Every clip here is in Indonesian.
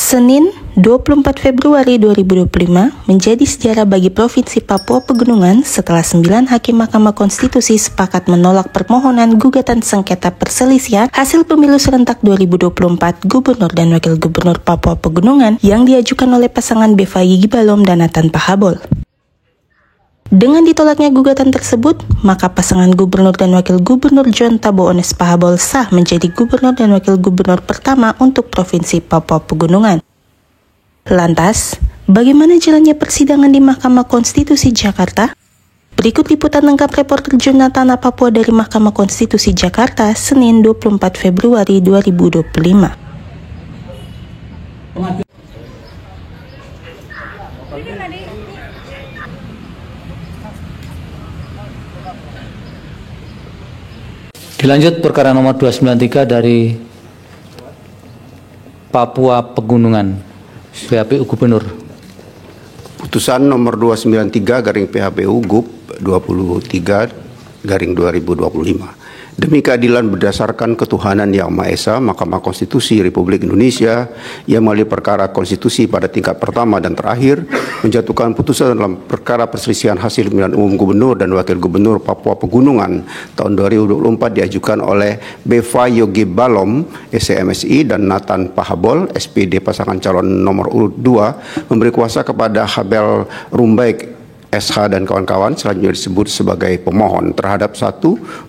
Senin, 24 Februari 2025 menjadi sejarah bagi Provinsi Papua Pegunungan setelah 9 hakim Mahkamah Konstitusi sepakat menolak permohonan gugatan sengketa perselisihan hasil pemilu serentak 2024 Gubernur dan Wakil Gubernur Papua Pegunungan yang diajukan oleh pasangan Bevay Gibalom dan Nathan Pahabol. Dengan ditolaknya gugatan tersebut, maka pasangan Gubernur dan Wakil Gubernur John Tabo Ones Pahabol sah menjadi Gubernur dan Wakil Gubernur pertama untuk Provinsi Papua Pegunungan. Lantas, bagaimana jalannya persidangan di Mahkamah Konstitusi Jakarta? Berikut liputan lengkap reporter Jonathan Papua dari Mahkamah Konstitusi Jakarta, Senin 24 Februari 2025. Dilanjut perkara nomor 293 dari Papua Pegunungan, PHPU Gubernur. Putusan nomor 293 garing PHPU GUP 23 garing 2025. Demi keadilan berdasarkan ketuhanan Yang Maha Esa, Mahkamah Konstitusi Republik Indonesia yang melalui perkara konstitusi pada tingkat pertama dan terakhir menjatuhkan putusan dalam perkara perselisihan hasil pemilihan umum Gubernur dan Wakil Gubernur Papua Pegunungan tahun 2024 diajukan oleh Bevay Gibalom, SMSI, dan Nathan Pahabol, SPD pasangan calon nomor urut 2, memberi kuasa kepada Habel Rumbaik SH dan kawan-kawan selanjutnya disebut sebagai pemohon terhadap 1.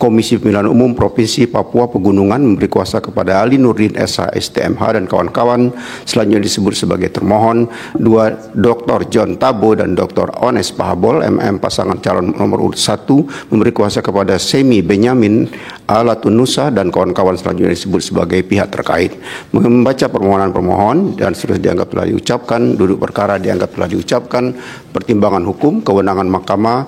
Komisi Pemilihan Umum Provinsi Papua Pegunungan memberi kuasa kepada Ali Nurdin SH STMH dan kawan-kawan selanjutnya disebut sebagai termohon. 2. Dr. John Tabo dan Dr. Ones Pahabol MM pasangan calon nomor urut 1 memberi kuasa kepada Semi Benyamin Alatun Nusa dan kawan-kawan selanjutnya disebut sebagai pihak terkait. Membaca permohonan pemohon dan seterusnya dianggap telah diucapkan, duduk perkara dianggap telah diucapkan, pertimbangan hukum, kewenangan mahkamah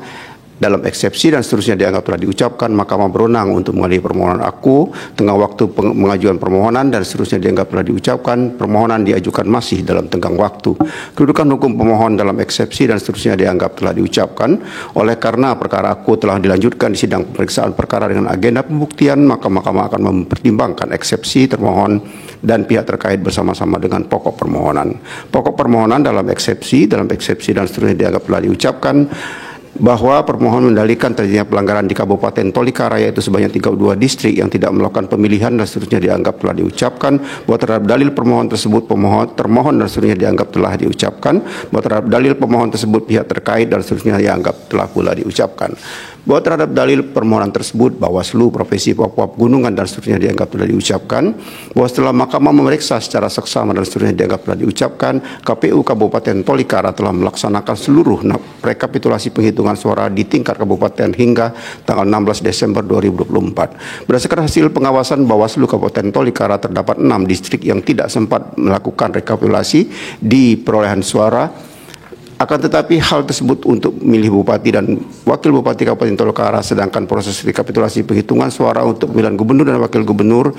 dalam eksepsi dan seterusnya dianggap telah diucapkan, mahkamah berwenang untuk mengadili permohonan aku tengah waktu pengajuan permohonan dan seterusnya dianggap telah diucapkan, permohonan diajukan masih dalam tenggang waktu. Kedudukan hukum pemohon dalam eksepsi dan seterusnya dianggap telah diucapkan. Oleh karena perkara aku telah dilanjutkan di sidang pemeriksaan perkara dengan agenda pembuktian, maka mahkamah akan mempertimbangkan eksepsi termohon dan pihak terkait bersama-sama dengan pokok permohonan. Pokok permohonan dalam eksepsi dan seterusnya dianggap telah diucapkan bahwa permohonan mendalilkan terjadinya pelanggaran di Kabupaten Tolikara yaitu sebanyak 32 distrik yang tidak melakukan pemilihan dan seterusnya dianggap telah diucapkan, bahwa terhadap dalil permohonan tersebut termohon dan seterusnya dianggap telah diucapkan, bahwa terhadap dalil pemohon tersebut pihak terkait dan seterusnya dianggap telah pula diucapkan, bahwa terhadap dalil permohonan tersebut Bawaslu Provinsi Papua Pegunungan dan seterusnya dianggap telah diucapkan, bahwa setelah mahkamah memeriksa secara seksama dan seterusnya dianggap telah diucapkan, KPU Kabupaten Tolikara telah melaksanakan seluruh rekapitulasi penghitungan suara di tingkat kabupaten hingga tanggal 16 Desember 2024. Berdasarkan hasil pengawasan Bawaslu Kabupaten Tolikara, terdapat 6 distrik yang tidak sempat melakukan rekapitulasi di perolehan suara. Akan tetapi hal tersebut untuk memilih Bupati dan Wakil Bupati Kabupaten Tolikara, sedangkan proses rekapitulasi penghitungan suara untuk pemilihan Gubernur dan Wakil Gubernur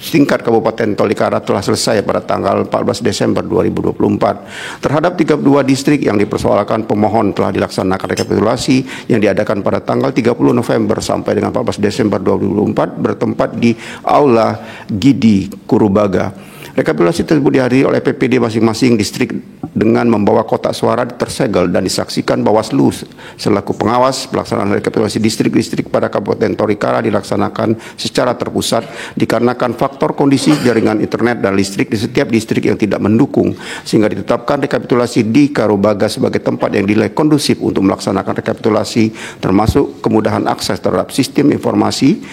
tingkat Kabupaten Tolikara telah selesai pada tanggal 14 Desember 2024. Terhadap 32 distrik yang dipersoalkan, pemohon telah dilaksanakan rekapitulasi yang diadakan pada tanggal 30 November sampai dengan 14 Desember 2024 bertempat di Aula Gidi Kurubaga. Rekapitulasi tersebut dihadiri oleh PPD masing-masing distrik dengan membawa kotak suara tersegel dan disaksikan Bawaslu selaku pengawas. Pelaksanaan rekapitulasi distrik-distrik pada Kabupaten Tolikara dilaksanakan secara terpusat dikarenakan faktor kondisi jaringan internet dan listrik di setiap distrik yang tidak mendukung, sehingga ditetapkan rekapitulasi di Karubaga sebagai tempat yang dinilai kondusif untuk melaksanakan rekapitulasi, termasuk kemudahan akses terhadap sistem informasi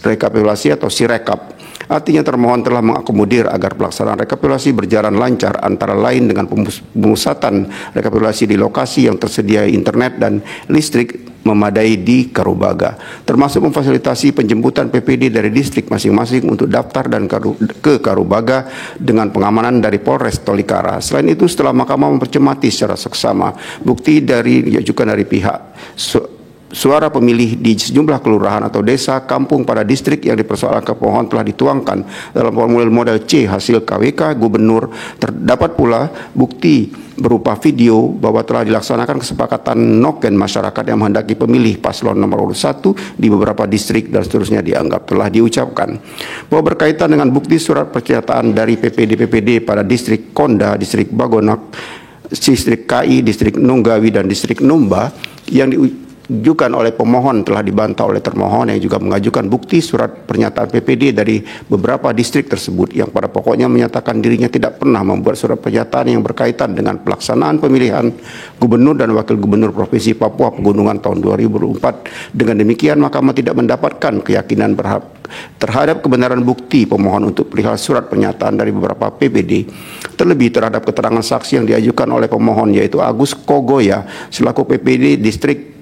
rekapitulasi atau Sirekap. Artinya termohon telah mengakomodir agar pelaksanaan rekapitulasi berjalan lancar, antara lain dengan pemusatan rekapitulasi di lokasi yang tersedia internet dan listrik memadai di Karubaga, termasuk memfasilitasi penjemputan PPD dari distrik masing-masing untuk daftar dan ke Karubaga dengan pengamanan dari Polres Tolikara. Selain itu, setelah mahkamah mempercermati secara seksama bukti diajukan dari pihak suara pemilih di sejumlah kelurahan atau desa, kampung pada distrik yang dipersoalkan pemohon telah dituangkan dalam formulir model C hasil KWK Gubernur. Terdapat pula bukti berupa video bahwa telah dilaksanakan kesepakatan noken masyarakat yang menghendaki pemilih paslon nomor urut 1 di beberapa distrik dan seterusnya dianggap telah diucapkan. Bahwa berkaitan dengan bukti surat pernyataan dari PPD pada distrik Konda, distrik Bagonak, distrik KI, distrik Nunggawi, dan distrik Numba yang diajukan oleh pemohon telah dibantah oleh termohon yang juga mengajukan bukti surat pernyataan PPD dari beberapa distrik tersebut yang pada pokoknya menyatakan dirinya tidak pernah membuat surat pernyataan yang berkaitan dengan pelaksanaan pemilihan gubernur dan wakil gubernur Provinsi Papua Pegunungan tahun 2004. Dengan demikian, Mahkamah tidak mendapatkan keyakinan terhadap kebenaran bukti pemohon untuk perihal surat pernyataan dari beberapa PPD, terlebih terhadap keterangan saksi yang diajukan oleh pemohon yaitu Agus Kogoya selaku PPD distrik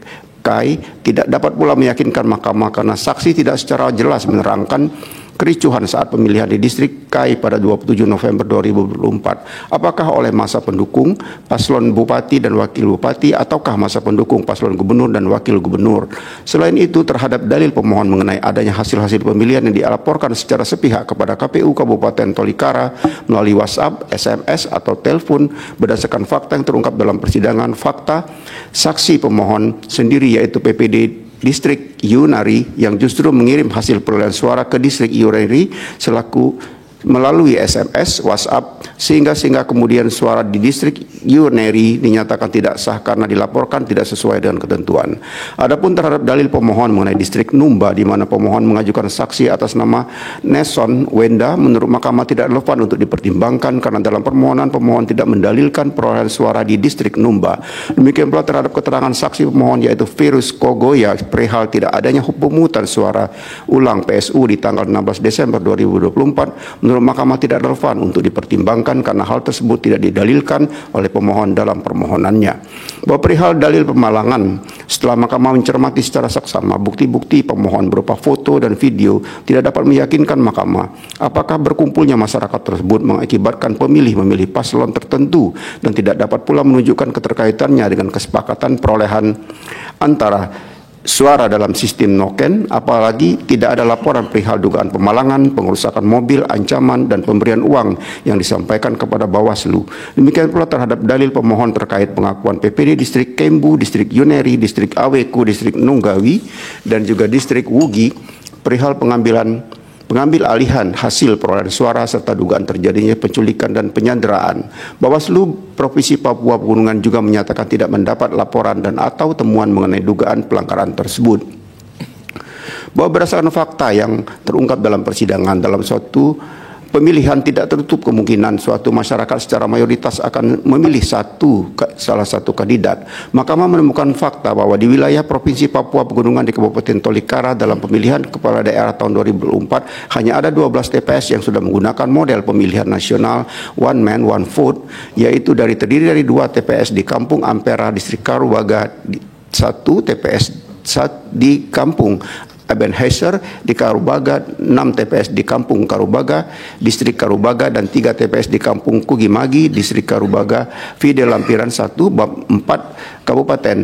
KAI tidak dapat pula meyakinkan Mahkamah karena saksi tidak secara jelas menerangkan kericuhan saat pemilihan di distrik KAI pada 27 November 2024. Apakah oleh masa pendukung paslon bupati dan wakil bupati ataukah masa pendukung paslon gubernur dan wakil gubernur. Selain itu, terhadap dalil pemohon mengenai adanya hasil-hasil pemilihan yang dilaporkan secara sepihak kepada KPU Kabupaten Tolikara melalui WhatsApp, SMS, atau telepon berdasarkan fakta yang terungkap dalam persidangan, fakta saksi pemohon sendiri yaitu PPD distrik Yunari yang justru mengirim hasil perolehan suara ke distrik Yunari selaku melalui SMS, WhatsApp, sehingga kemudian suara di distrik Yunari dinyatakan tidak sah karena dilaporkan tidak sesuai dengan ketentuan. Adapun terhadap dalil pemohon mengenai distrik Numba di mana pemohon mengajukan saksi atas nama Neson Wenda, menurut Mahkamah tidak relevan untuk dipertimbangkan karena dalam permohonan pemohon tidak mendalilkan perolehan suara di distrik Numba. Demikian pula terhadap keterangan saksi pemohon yaitu Virus Kogoya perihal tidak adanya pemungutan suara ulang PSU di tanggal 16 Desember 2024 menurut Mahkamah tidak relevan untuk dipertimbangkan karena hal tersebut tidak didalilkan oleh pemohon dalam permohonannya. Bahwa perihal dalil pemalangan, setelah Mahkamah mencermati secara saksama bukti-bukti pemohon berupa foto dan video tidak dapat meyakinkan Mahkamah apakah berkumpulnya masyarakat tersebut mengakibatkan pemilih memilih paslon tertentu dan tidak dapat pula menunjukkan keterkaitannya dengan kesepakatan perolehan antara suara dalam sistem noken, apalagi tidak ada laporan perihal dugaan pemalangan, pengerusakan mobil, ancaman, dan pemberian uang yang disampaikan kepada Bawaslu. Demikian pula terhadap dalil pemohon terkait pengakuan PPD distrik Kembu, distrik Yuneri, distrik Aweku, distrik Nunggawi, dan juga distrik Wugi perihal pengambil alihan hasil perolehan suara serta dugaan terjadinya penculikan dan penyanderaan. Bawaslu Provinsi Papua Pegunungan juga menyatakan tidak mendapat laporan dan atau temuan mengenai dugaan pelanggaran tersebut. Bahwa berdasarkan fakta yang terungkap dalam persidangan dalam suatu pemilihan tidak tertutup kemungkinan suatu masyarakat secara mayoritas akan memilih salah satu kandidat. Mahkamah menemukan fakta bahwa di wilayah Provinsi Papua Pegunungan di Kabupaten Tolikara dalam pemilihan kepala daerah tahun 2004 hanya ada 12 TPS yang sudah menggunakan model pemilihan nasional one man one vote, yaitu terdiri dari 2 TPS di Kampung Ampera distrik Karubaga, 1 TPS di Kampung Ebenezer di Karubaga, 6 TPS di Kampung Karubaga, distrik Karubaga, dan 3 TPS di Kampung Kugimagi, distrik Karubaga, Fide Lampiran 1, bab 4, Kabupaten.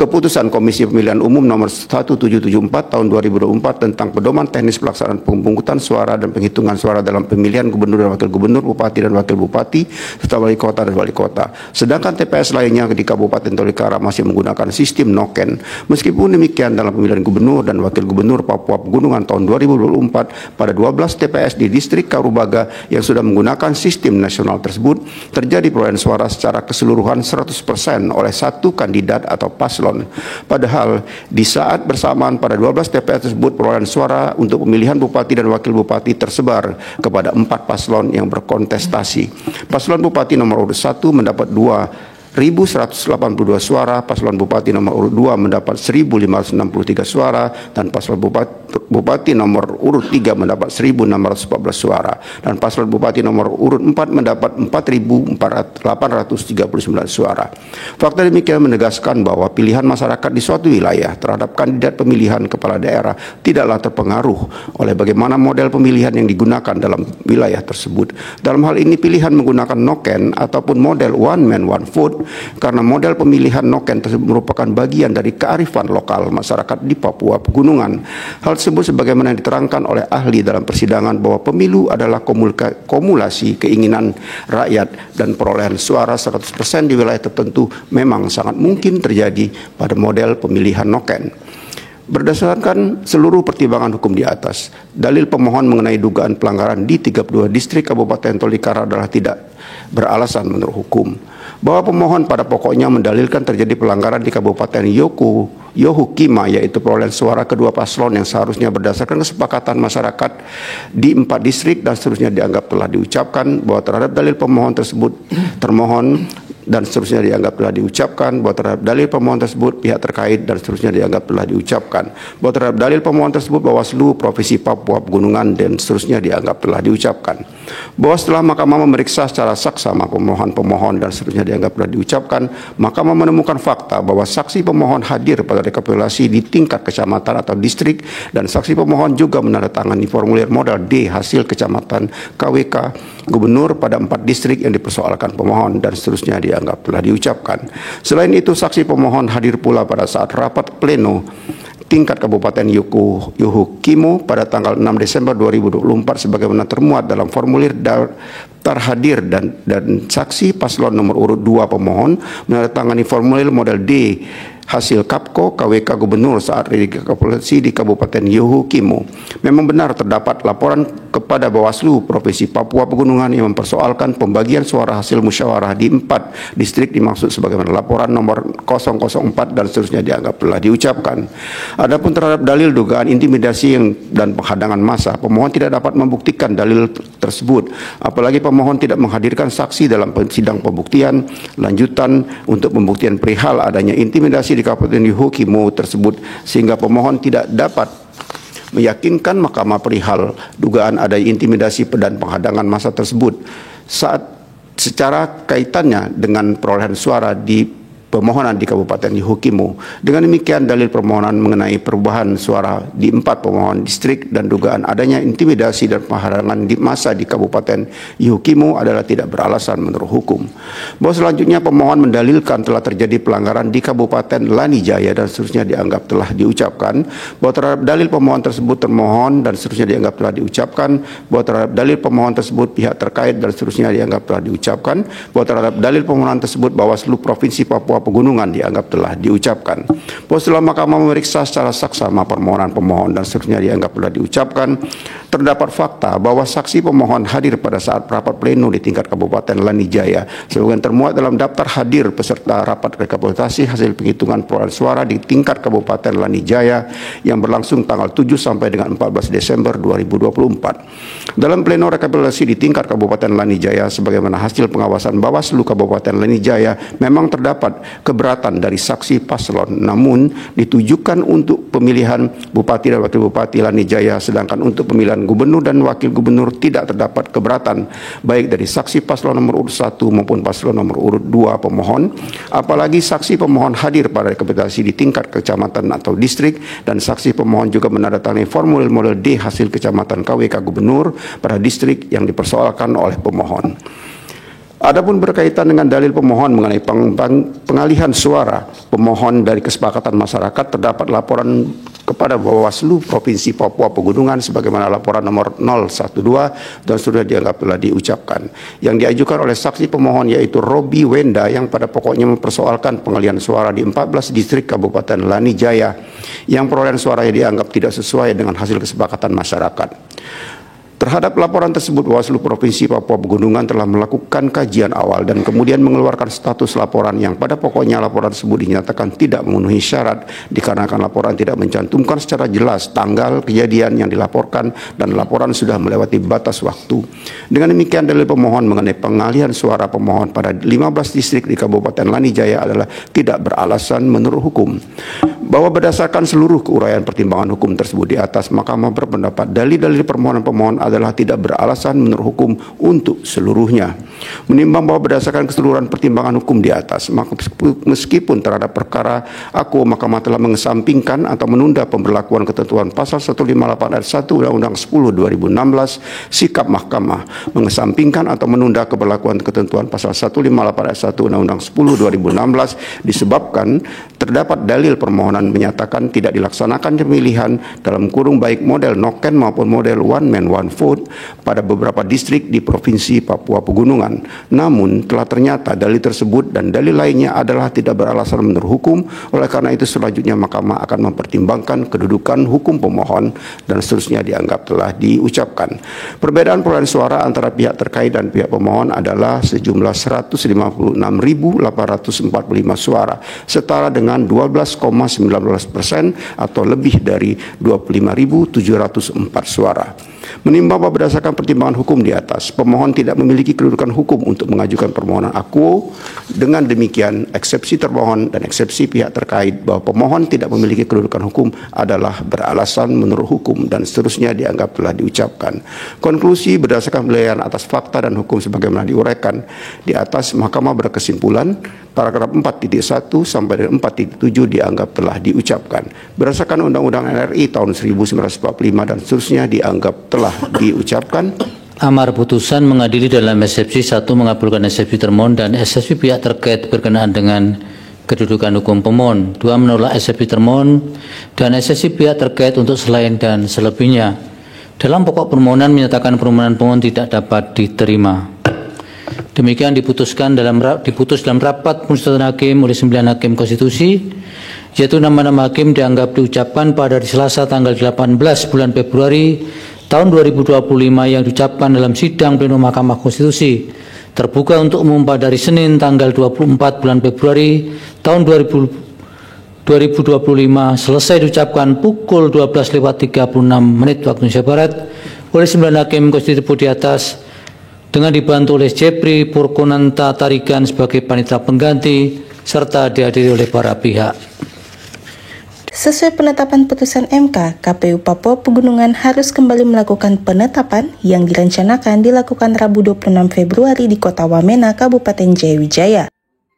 Keputusan Komisi Pemilihan Umum nomor 1774 tahun 2024 tentang pedoman teknis pelaksanaan pemungutan suara dan penghitungan suara dalam pemilihan gubernur dan wakil gubernur, bupati dan wakil bupati, serta wali kota dan wali kota. Sedangkan TPS lainnya di Kabupaten Tolikara masih menggunakan sistem noken. Meskipun demikian, dalam pemilihan gubernur dan wakil gubernur Papua Pegunungan tahun 2024 pada 12 TPS di distrik Karubaga yang sudah menggunakan sistem nasional tersebut terjadi perolehan suara secara keseluruhan 100% oleh satu kandidat atau paslon. Padahal di saat bersamaan pada 12 TPS tersebut perolehan suara untuk pemilihan bupati dan wakil bupati tersebar kepada 4 paslon yang berkontestasi. Paslon bupati nomor urut 1 mendapat 2.182 suara, paslon bupati nomor urut 2 mendapat 1.563 suara, dan paslon bupati Bupati nomor urut 3 mendapat 1.614 suara dan paslon Bupati nomor urut 4 mendapat 4.839 suara. Fakta demikian menegaskan bahwa pilihan masyarakat di suatu wilayah terhadap kandidat pemilihan kepala daerah tidaklah terpengaruh oleh bagaimana model pemilihan yang digunakan dalam wilayah tersebut. Dalam hal ini pilihan menggunakan noken ataupun model one man one vote karena model pemilihan noken tersebut merupakan bagian dari kearifan lokal masyarakat di Papua Pegunungan. Hal tersebut sebagaimana diterangkan oleh ahli dalam persidangan bahwa pemilu adalah kumulasi keinginan rakyat dan perolehan suara 100% di wilayah tertentu memang sangat mungkin terjadi pada model pemilihan noken. Berdasarkan seluruh pertimbangan hukum di atas, dalil pemohon mengenai dugaan pelanggaran di 32 distrik Kabupaten Tolikara adalah tidak beralasan menurut hukum. Bahwa pemohon pada pokoknya mendalilkan terjadi pelanggaran di Kabupaten Yohukima, yaitu perolehan suara kedua paslon yang seharusnya berdasarkan kesepakatan masyarakat di 4 distrik dan seterusnya dianggap telah diucapkan, bahwa terhadap dalil pemohon tersebut termohon dan seterusnya dianggap telah diucapkan, bahwa terhadap dalil pemohon tersebut pihak terkait dan seterusnya dianggap telah diucapkan, bahwa terhadap dalil pemohon tersebut Bawaslu Provinsi Papua Pegunungan dan seterusnya dianggap telah diucapkan, bahwa setelah Mahkamah memeriksa secara saksama pemohon dan seterusnya dianggap telah diucapkan, Mahkamah menemukan fakta bahwa saksi pemohon hadir pada rekapitulasi di tingkat kecamatan atau distrik dan saksi pemohon juga menandatangani formulir modal D hasil kecamatan KWK Gubernur pada 4 distrik yang dipersoalkan pemohon dan seterusnya dianggap telah diucapkan. Selain itu, saksi pemohon hadir pula pada saat rapat pleno tingkat Kabupaten Yohukimo pada tanggal 6 Desember 2024 sebagaimana termuat dalam formulir daftar hadir dan saksi paslon nomor urut 2 pemohon menandatangani formulir model D hasil KAPKO KWK Gubernur saat rekapitulasi di Kabupaten Yohukimo. Memang benar terdapat laporan kepada Bawaslu Provinsi Papua Pegunungan yang mempersoalkan pembagian suara hasil musyawarah di 4 distrik dimaksud sebagaimana laporan nomor 004 dan seterusnya dianggap telah diucapkan. Adapun terhadap dalil dugaan intimidasi dan penghadangan massa, pemohon tidak dapat membuktikan dalil tersebut. Apalagi pemohon tidak menghadirkan saksi dalam sidang pembuktian lanjutan untuk pembuktian perihal adanya intimidasi di Kabupaten Yohukimo tersebut, sehingga pemohon tidak dapat meyakinkan Mahkamah perihal dugaan ada intimidasi dan penghadangan massa tersebut secara kaitannya dengan perolehan suara di pemohonan di Kabupaten Yohukimo. Dengan demikian, dalil permohonan mengenai perubahan suara di 4 pemohon distrik dan dugaan adanya intimidasi dan penghadangan di massa di Kabupaten Yohukimo adalah tidak beralasan menurut hukum. Bahwa selanjutnya pemohon mendalilkan telah terjadi pelanggaran di Kabupaten Lanijaya dan seterusnya dianggap telah diucapkan, bahwa terhadap dalil pemohon tersebut termohon dan seterusnya dianggap telah diucapkan, bahwa terhadap dalil pemohon tersebut pihak terkait dan seterusnya dianggap telah diucapkan, bahwa terhadap dalil permohonan tersebut Bawaslu Provinsi Papua Pegunungan dianggap telah diucapkan. Bahwa setelah Mahkamah memeriksa secara saksama permohonan pemohon dan seterusnya dianggap telah diucapkan, terdapat fakta bahwa saksi pemohon hadir pada saat rapat pleno di tingkat Kabupaten Lanijaya sebagaimana termuat dalam daftar hadir peserta rapat rekapitulasi hasil penghitungan perolehan suara di tingkat Kabupaten Lanijaya yang berlangsung tanggal 7 sampai dengan 14 Desember 2024. Dalam pleno rekapitulasi di tingkat Kabupaten Lanijaya sebagaimana hasil pengawasan Bawaslu Kabupaten Lanijaya, memang terdapat keberatan dari saksi paslon, namun ditujukan untuk pemilihan Bupati dan Wakil Bupati Lanijaya, sedangkan untuk pemilihan Gubernur dan Wakil Gubernur tidak terdapat keberatan baik dari saksi paslon nomor urut 1 maupun paslon nomor urut 2 pemohon. Apalagi saksi pemohon hadir pada rekapitulasi di tingkat kecamatan atau distrik dan saksi pemohon juga menandatangani formulir model D hasil kecamatan KWK Gubernur pada distrik yang dipersoalkan oleh pemohon. Adapun berkaitan dengan dalil pemohon mengenai pengalihan suara pemohon dari kesepakatan masyarakat, terdapat laporan kepada Bawaslu Provinsi Papua Pegunungan sebagaimana laporan nomor 012 dan sudah dianggap telah diucapkan, yang diajukan oleh saksi pemohon yaitu Robi Wenda yang pada pokoknya mempersoalkan pengalihan suara di 14 distrik Kabupaten Lanijaya yang perolehan suaranya dianggap tidak sesuai dengan hasil kesepakatan masyarakat. Terhadap laporan tersebut, Bawaslu Provinsi Papua Pegunungan telah melakukan kajian awal dan kemudian mengeluarkan status laporan yang pada pokoknya laporan tersebut dinyatakan tidak memenuhi syarat dikarenakan laporan tidak mencantumkan secara jelas tanggal kejadian yang dilaporkan dan laporan sudah melewati batas waktu. Dengan demikian, dalil pemohon mengenai pengalihan suara pemohon pada 15 distrik di Kabupaten Lanijaya adalah tidak beralasan menurut hukum. bahwa berdasarkan seluruh keuraian pertimbangan hukum tersebut di atas, Mahkamah berpendapat dalil-dalil permohonan pemohon adalah tidak beralasan menurut hukum untuk seluruhnya. Menimbang bahwa berdasarkan keseluruhan pertimbangan hukum di atas, meskipun terhadap perkara akuo Mahkamah telah mengesampingkan atau menunda pemberlakuan ketentuan pasal 158 ayat 1 Undang-Undang 10 2016, sikap Mahkamah mengesampingkan atau menunda keberlakuan ketentuan pasal 158 ayat 1 Undang-Undang 10 2016 disebabkan terdapat dalil permohonan menyatakan tidak dilaksanakan pemilihan dalam kurung baik model noken maupun model one man one vote pada beberapa distrik di Provinsi Papua Pegunungan. Namun telah ternyata dalil tersebut dan dalil lainnya adalah tidak beralasan menurut hukum. Oleh karena itu selanjutnya Mahkamah akan mempertimbangkan kedudukan hukum pemohon dan seterusnya dianggap telah diucapkan. Perbedaan perolehan suara antara pihak terkait dan pihak pemohon adalah sejumlah 156.845 suara, setara dengan 12,19% atau lebih dari 25.704 suara. Menimbang bahwa berdasarkan pertimbangan hukum di atas, pemohon tidak memiliki kedudukan hukum untuk mengajukan permohonan akuo. Dengan demikian, eksepsi termohon dan eksepsi pihak terkait bahwa pemohon tidak memiliki kedudukan hukum adalah beralasan menurut hukum dan seterusnya dianggap telah diucapkan. Konklusi berdasarkan penilaian atas fakta dan hukum sebagaimana diuraikan di atas, Mahkamah berkesimpulan paragraf 4.1 sampai dengan 4.7 dianggap telah diucapkan. Berdasarkan Undang-Undang NRI tahun 1945 dan seterusnya dianggap telah diucapkan. Amar putusan mengadili dalam eksepsi 1 mengabulkan eksepsi termohon dan eksepsi pihak terkait berkenaan dengan kedudukan hukum pemohon. 2 menolak eksepsi termohon dan eksepsi pihak terkait untuk selain dan selebihnya. Dalam pokok permohonan menyatakan permohonan pemohon tidak dapat diterima. Demikian diputus dalam rapat musyawarah hakim oleh 9 hakim konstitusi, yaitu nama-nama hakim dianggap diucapkan pada hari Selasa tanggal 18 bulan Februari tahun 2025 yang diucapkan dalam sidang pleno Mahkamah Konstitusi terbuka untuk umum pada hari Senin tanggal 24 bulan Februari tahun 2025 selesai diucapkan pukul 12:36 waktu Indonesia Barat oleh 9 hakim konstitusi di atas dengan dibantu oleh Jepri Purkonanta Tarigan sebagai panitera pengganti serta dihadiri oleh para pihak. Sesuai penetapan putusan MK, KPU Papua Pegunungan harus kembali melakukan penetapan yang direncanakan dilakukan Rabu 26 Februari di Kota Wamena, Kabupaten Jayawijaya.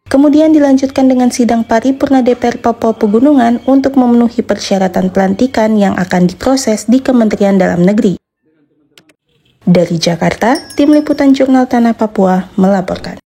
Kemudian dilanjutkan dengan sidang paripurna DPR Papua Pegunungan untuk memenuhi persyaratan pelantikan yang akan diproses di Kementerian Dalam Negeri. Dari Jakarta, Tim Liputan Jurnal Tanah Papua melaporkan.